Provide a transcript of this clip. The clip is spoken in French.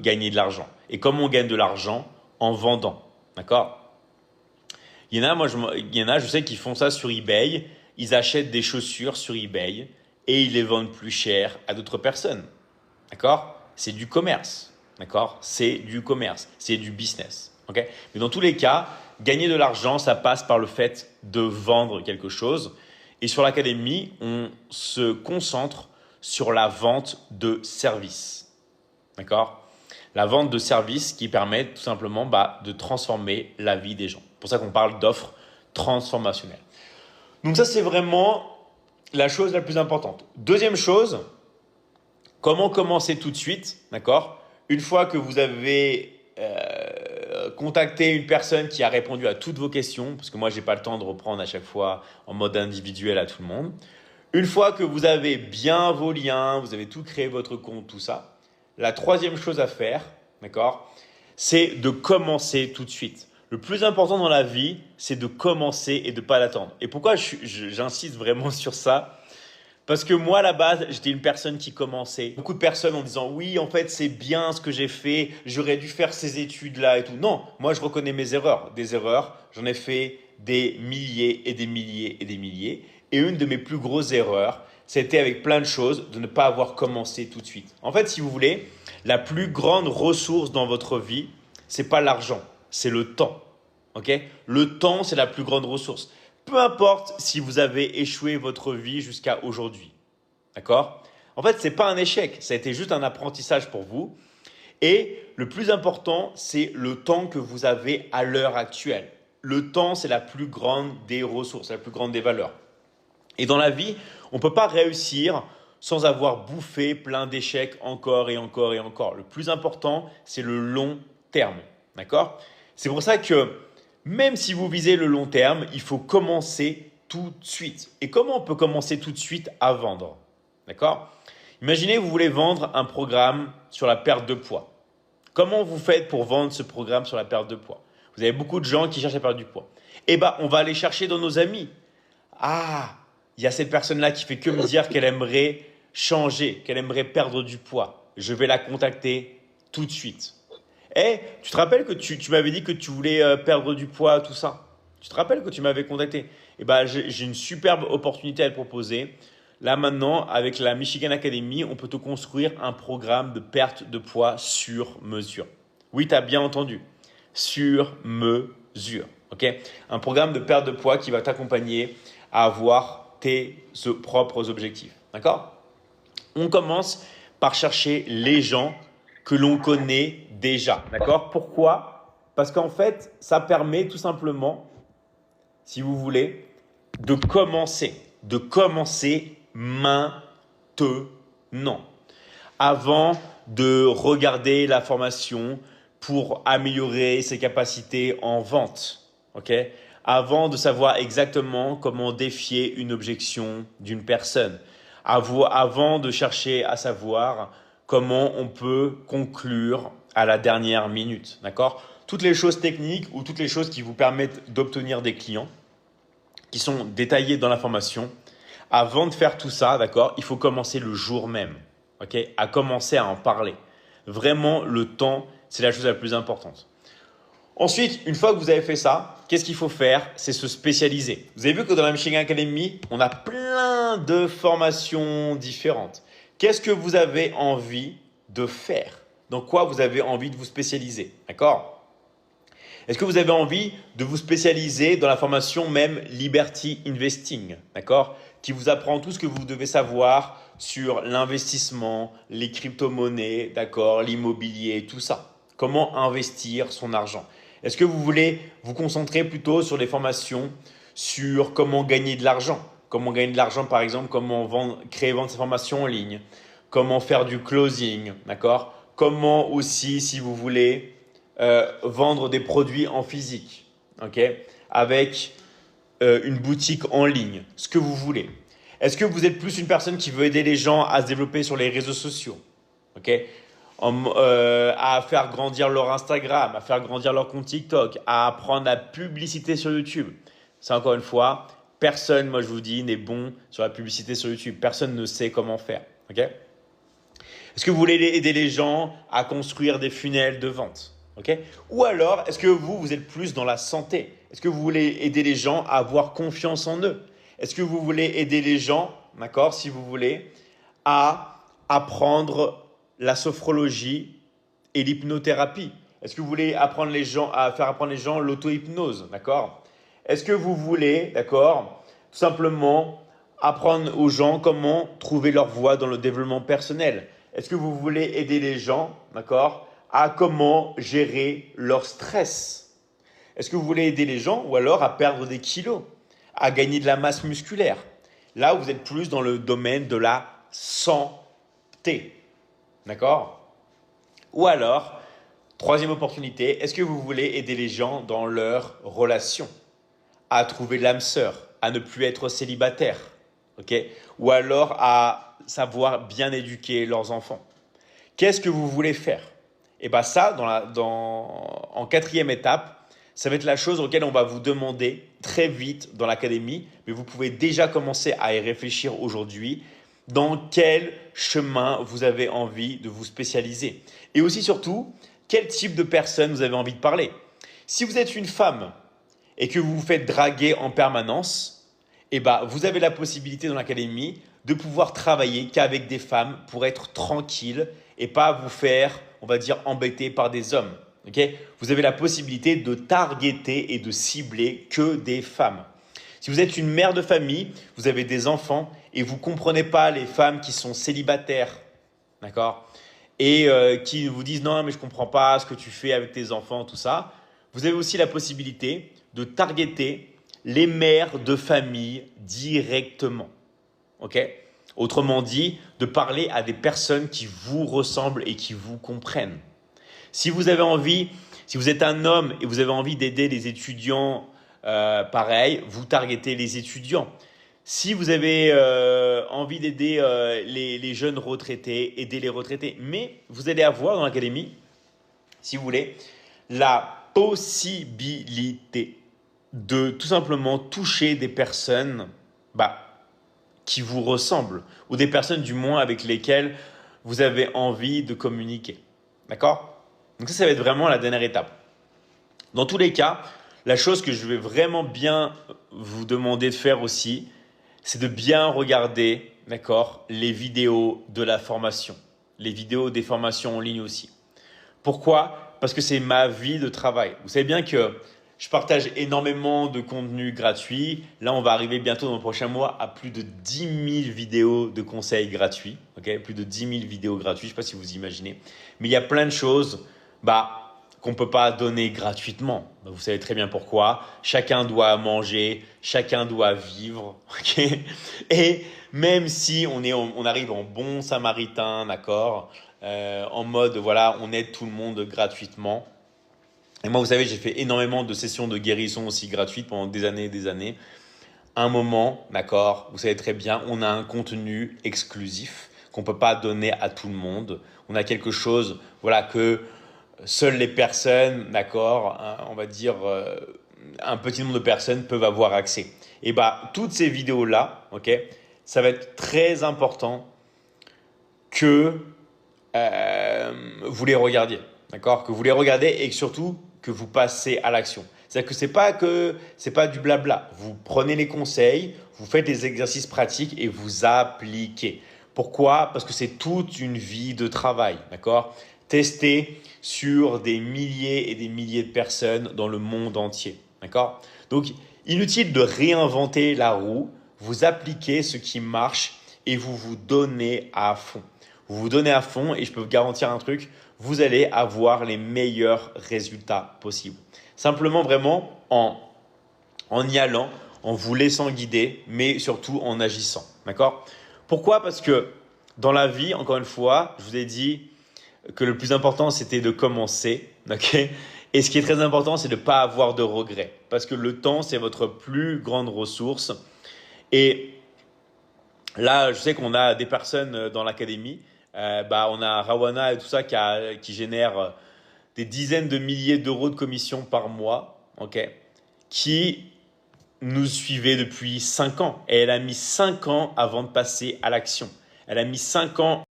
gagner de l'argent. Et comment on gagne de l'argent? En vendant. D'accord? Il y en a, je sais qu'ils font ça sur eBay. Ils achètent des chaussures sur eBay et ils les vendent plus cher à d'autres personnes. D'accord? C'est du commerce. D'accord? C'est du commerce. C'est du business. Ok? Mais dans tous les cas, gagner de l'argent, ça passe par le fait de vendre quelque chose. Et sur l'académie, on se concentre sur la vente de services. D'accord? La vente de services qui permet tout simplement de transformer la vie des gens. C'est pour ça qu'on parle d'offres transformationnelles. Donc ça, c'est vraiment la chose la plus importante. Deuxième chose, comment commencer tout de suite, d'accord? Une fois que vous avez contacté une personne qui a répondu à toutes vos questions, parce que moi, je n'ai pas le temps de reprendre à chaque fois en mode individuel à tout le monde. Une fois que vous avez bien vos liens, vous avez tout créé, votre compte, tout ça, la troisième chose à faire, d'accord, c'est de commencer tout de suite. Le plus important dans la vie, c'est de commencer et de ne pas l'attendre. Et pourquoi j'insiste vraiment sur ça? Parce que moi, à la base, j'étais une personne qui commençait. Beaucoup de personnes en disant oui, en fait, c'est bien ce que j'ai fait, j'aurais dû faire ces études-là et tout. Non, moi, je reconnais mes erreurs. Des erreurs, j'en ai fait des milliers et des milliers et des milliers. Et une de mes plus grosses erreurs, c'était avec plein de choses, de ne pas avoir commencé tout de suite. En fait, si vous voulez, la plus grande ressource dans votre vie, c'est pas l'argent, c'est le temps. Ok? Le temps, c'est la plus grande ressource. Peu importe si vous avez échoué votre vie jusqu'à aujourd'hui. D'accord? En fait, ce n'est pas un échec, ça a été juste un apprentissage pour vous. Et le plus important, c'est le temps que vous avez à l'heure actuelle. Le temps, c'est la plus grande des ressources, la plus grande des valeurs. Et dans la vie, on ne peut pas réussir sans avoir bouffé plein d'échecs encore et encore et encore. Le plus important, c'est le long terme. D'accord? C'est pour ça que même si vous visez le long terme, il faut commencer tout de suite. Et comment on peut commencer tout de suite à vendre? D'accord? Imaginez, vous voulez vendre un programme sur la perte de poids. Comment vous faites pour vendre ce programme sur la perte de poids? Vous avez beaucoup de gens qui cherchent à perdre du poids. Eh bien, on va aller chercher dans nos amis. Ah, il y a cette personne-là qui fait que me dire qu'elle aimerait changer, qu'elle aimerait perdre du poids. Je vais la contacter tout de suite. Eh, tu te rappelles que tu m'avais dit que tu voulais perdre du poids, tout ça? Tu te rappelles que tu m'avais contacté? Eh ben, j'ai une superbe opportunité à te proposer. Là maintenant, avec la Michigan Academy, on peut te construire un programme de perte de poids sur mesure. Oui, tu as bien entendu. Sur mesure. Ok? Un programme de perte de poids qui va t'accompagner à avoir tes propres objectifs. D'accord? On commence par chercher les gens que l'on connaît déjà. D'accord? Pourquoi? Parce qu'en fait, ça permet tout simplement, si vous voulez, de commencer maintenant, avant de regarder la formation pour améliorer ses capacités en vente. Ok? Avant de savoir exactement comment défier une objection d'une personne, avant de chercher à savoir comment on peut conclure à la dernière minute. D'accord? Toutes les choses techniques ou toutes les choses qui vous permettent d'obtenir des clients, qui sont détaillées dans la formation, avant de faire tout ça, d'accord, il faut commencer le jour même, ok, à commencer à en parler. Vraiment, le temps, c'est la chose la plus importante. Ensuite, une fois que vous avez fait ça, qu'est-ce qu'il faut faire? C'est se spécialiser. Vous avez vu que dans la Michigan Academy, on a plein de formations différentes. Qu'est-ce que vous avez envie de faire? Dans quoi vous avez envie de vous spécialiser? D'accord? Est-ce que vous avez envie de vous spécialiser dans la formation même Liberty Investing, d'accord, qui vous apprend tout ce que vous devez savoir sur l'investissement, les crypto-monnaies, d'accord, l'immobilier, tout ça. Comment investir son argent? Est-ce que vous voulez vous concentrer plutôt sur des formations sur comment gagner de l'argent? Comment gagner de l'argent, par exemple, comment créer et vendre ses formations en ligne, comment faire du closing, d'accord? Comment aussi, si vous voulez, vendre des produits en physique, ok, avec une boutique en ligne, ce que vous voulez. Est-ce que vous êtes plus une personne qui veut aider les gens à se développer sur les réseaux sociaux, ok, à faire grandir leur Instagram, à faire grandir leur compte TikTok, à apprendre la publicité sur YouTube? C'est encore une fois, personne, moi je vous dis, n'est bon sur la publicité sur YouTube. Personne ne sait comment faire, ok? Est-ce que vous voulez aider les gens à construire des funnels de vente? Ok. Ou alors, est-ce que vous êtes plus dans la santé? Est-ce que vous voulez aider les gens à avoir confiance en eux? Est-ce que vous voulez aider les gens, d'accord, si vous voulez, à apprendre la sophrologie et l'hypnothérapie? Est-ce que vous voulez apprendre les gens à faire apprendre les gens l'auto-hypnose, d'accord? Est-ce que vous voulez, d'accord, tout simplement apprendre aux gens comment trouver leur voie dans le développement personnel? Est-ce que vous voulez aider les gens, d'accord, à comment gérer leur stress? Est-ce que vous voulez aider les gens ou alors à perdre des kilos, à gagner de la masse musculaire? Là, vous êtes plus dans le domaine de la santé, d'accord? Ou alors, troisième opportunité, est-ce que vous voulez aider les gens dans leur relation, à trouver l'âme sœur, à ne plus être célibataire, ok? Ou alors à savoir bien éduquer leurs enfants? Qu'est-ce que vous voulez faire? Et bien ça, en quatrième étape, ça va être la chose auquel on va vous demander très vite dans l'académie, mais vous pouvez déjà commencer à y réfléchir aujourd'hui, dans quel chemin vous avez envie de vous spécialiser. Et aussi surtout, quel type de personne vous avez envie de parler. Si vous êtes une femme et que vous vous faites draguer en permanence, eh ben, vous avez la possibilité dans l'académie de pouvoir travailler qu'avec des femmes pour être tranquille et pas vous faire, on va dire, embêter par des hommes. Okay? Vous avez la possibilité de targeter et de cibler que des femmes. Si vous êtes une mère de famille, vous avez des enfants et vous ne comprenez pas les femmes qui sont célibataires, d'accord? Et qui vous disent non, mais je ne comprends pas ce que tu fais avec tes enfants, tout ça. Vous avez aussi la possibilité de targeter les mères de famille directement. Okay? Autrement dit, de parler à des personnes qui vous ressemblent et qui vous comprennent. Si vous avez envie, si vous êtes un homme et vous avez envie d'aider les étudiants, pareil, vous targetez les étudiants. Si vous avez envie d'aider les jeunes retraités, aidez les retraités. Mais vous allez avoir dans l'académie, si vous voulez, la possibilité de tout simplement toucher des personnes qui vous ressemblent ou des personnes du moins avec lesquelles vous avez envie de communiquer. D'accord? Donc ça va être vraiment la dernière étape. Dans tous les cas, la chose que je vais vraiment bien vous demander de faire aussi, c'est de bien regarder, d'accord, les vidéos de la formation, les vidéos des formations en ligne aussi. Pourquoi? Parce que c'est ma vie de travail. Vous savez bien que je partage énormément de contenu gratuit. Là, on va arriver bientôt dans le prochain mois à plus de 10 000 vidéos de conseils gratuits. Okay? Plus de 10 000 vidéos gratuites, je ne sais pas si vous imaginez. Mais il y a plein de choses qu'on ne peut pas donner gratuitement. Vous savez très bien pourquoi. Chacun doit manger, chacun doit vivre. Okay? Et même si on arrive en bon samaritain, d'accord, en mode, voilà, on aide tout le monde gratuitement. Et moi, vous savez, j'ai fait énormément de sessions de guérison aussi gratuites pendant des années et des années. Un moment, d'accord, vous savez très bien, on a un contenu exclusif qu'on ne peut pas donner à tout le monde. On a quelque chose, voilà, que seules les personnes, d'accord, on va dire un petit nombre de personnes peuvent avoir accès. Et toutes ces vidéos-là, ok, ça va être très important que vous les regardiez, d'accord, que vous les regardez et que surtout que vous passez à l'action. C'est-à-dire que c'est pas du blabla. Vous prenez les conseils, vous faites des exercices pratiques et vous appliquez. Pourquoi? Parce que c'est toute une vie de travail, d'accord? Tester sur des milliers et des milliers de personnes dans le monde entier, d'accord? Donc, inutile de réinventer la roue. Vous appliquez ce qui marche et vous vous donnez à fond. Vous vous donnez à fond et je peux vous garantir un truc, vous allez avoir les meilleurs résultats possibles. Simplement vraiment en y allant, en vous laissant guider, mais surtout en agissant. D'accord? Pourquoi? Parce que dans la vie, encore une fois, je vous ai dit que le plus important, c'était de commencer. Okay? Et ce qui est très important, c'est de ne pas avoir de regrets. Parce que le temps, c'est votre plus grande ressource. Et là, je sais qu'on a des personnes dans l'académie. On a Rawana et tout ça qui génère des dizaines de milliers d'euros de commissions par mois, okay, qui nous suivait depuis 5 ans. Et elle a mis 5 ans avant de passer à l'action. Elle a mis 5 ans